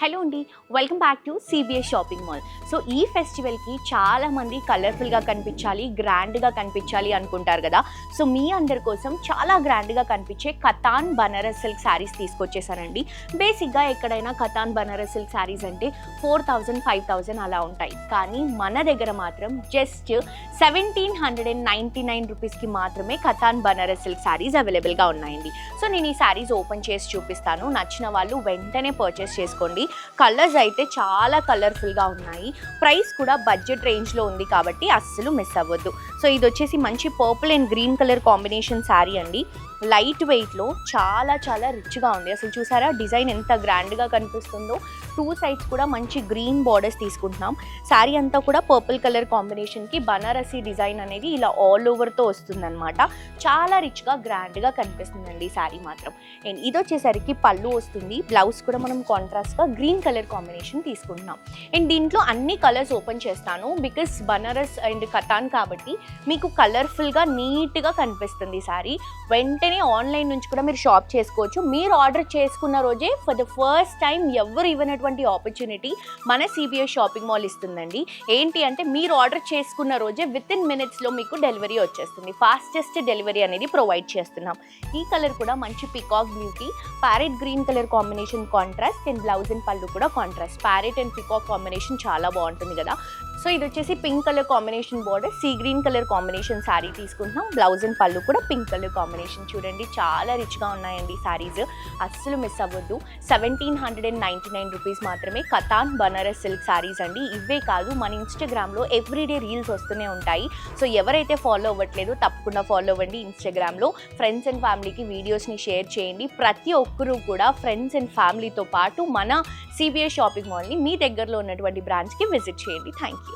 Hello అండి, welcome back to CBS shopping mall. So ఈ ఫెస్టివల్కి చాలామంది కలర్ఫుల్గా కనిపించాలి, గ్రాండ్గా కనిపించాలి అనుకుంటారు కదా. సో మీ అందరి కోసం చాలా గ్రాండ్గా కనిపించే కతాన్ బనారస్ సిల్క్ శారీస్ తీసుకొచ్చేసానండి. బేసిక్గా ఎక్కడైనా కతాన్ బనారస్ సిల్క్ శారీస్ అంటే 4,000, 5,000 అలా ఉంటాయి. కానీ మన దగ్గర మాత్రం జస్ట్ 1,799 రూపీస్కి మాత్రమే కతాన్ బనారస్ సిల్క్ శారీస్ అవైలబుల్గా ఉన్నాయండి. సో నేను ఈ శారీస్ ఓపెన్ చేసి చూపిస్తాను. నచ్చిన వాళ్ళు వెంటనే పర్చేస్ చేసుకోండి. కలర్స్ అయితే చాలా కలర్ఫుల్గా ఉన్నాయి. ప్రైస్ కూడా బడ్జెట్ రేంజ్లో ఉంది కాబట్టి అస్సలు మిస్ అవ్వద్దు. సో ఇది వచ్చేసి మంచి purple and green colour combination sari అండి. లైట్ వెయిట్లో చాలా చాలా రిచ్గా ఉంది. అసలు చూసారా డిజైన్ ఎంత గ్రాండ్గా కనిపిస్తుందో. 2 సైడ్స్ కూడా మంచి గ్రీన్ బార్డర్స్ తీసుకుంటున్నాం. శారీ అంతా కూడా పర్పుల్ కలర్ కాంబినేషన్కి బనారసీ డిజైన్ అనేది ఇలా ఆల్ ఓవర్తో వస్తుందన్నమాట. చాలా రిచ్గా గ్రాండ్గా కనిపిస్తుందండి శారీ మాత్రం. అండ్ ఇది వచ్చేసరికి పళ్ళు వస్తుంది. బ్లౌజ్ కూడా మనం కాంట్రాస్ట్గా గ్రీన్ కలర్ కాంబినేషన్ తీసుకుంటున్నాం. అండ్ దీంట్లో అన్ని కలర్స్ ఓపెన్ చేస్తాను బికాస్ బనారస్ అండ్ కతాన్ కాబట్టి మీకు కలర్ఫుల్గా నీట్గా కనిపిస్తుంది శారీ. వెంటనే ఆన్లైన్ నుంచి కూడా మీరు షాప్ చేసుకోవచ్చు. మీరు ఆర్డర్ చేసుకున్న రోజే ఫర్ ద ఫస్ట్ టైం ఎవరు ఇవ్వనటువంటి ఆపర్చునిటీ మన సిబిఎస్ షాపింగ్ మాల్ ఇస్తుందండి. ఏంటి అంటే మీరు ఆర్డర్ చేసుకున్న రోజే విత్ ఇన్ మినిట్స్లో మీకు డెలివరీ వచ్చేస్తుంది. ఫాస్టెస్ట్ డెలివరీ అనేది ప్రొవైడ్ చేస్తున్నాం. ఈ కలర్ కూడా మంచి peacock beauty, parrot green colour combination contrast and blouse and పళ్ళు కూడా contrast. Parrot and peacock combination చాలా బాగుంటుంది కదా. సో ఇది వచ్చేసి pink colour combination border, sea green colour combination sari తీసుకుంటున్నాం. బ్లౌజ్ అండ్ పళ్ళు కూడా పింక్ కలర్ కాంబినేషన్. చూడండి చాలా రిచ్గా ఉన్నాయండి శారీస్, అస్సలు మిస్ అవ్వద్దు. 1,799 రూపీస్ మాత్రమే కతాన్ బనారస్ సిల్క్ శారీస్ అండి. ఇవే కాదు మన ఇన్స్టాగ్రామ్లో ఎవ్రీడే రీల్స్ వస్తూనే ఉంటాయి. సో ఎవరైతే ఫాలో అవ్వట్లేదో తప్పకుండా ఫాలో అవ్వండి ఇన్స్టాగ్రామ్లో. ఫ్రెండ్స్ అండ్ ఫ్యామిలీకి వీడియోస్ని షేర్ చేయండి. ప్రతి ఒక్కరూ కూడా ఫ్రెండ్స్ అండ్ ఫ్యామిలీతో పాటు మన సిబిఎస్ షాపింగ్ మాల్ని మీ దగ్గరలో ఉన్నటువంటి బ్రాంచ్కి విజిట్ చేయండి. Thank you.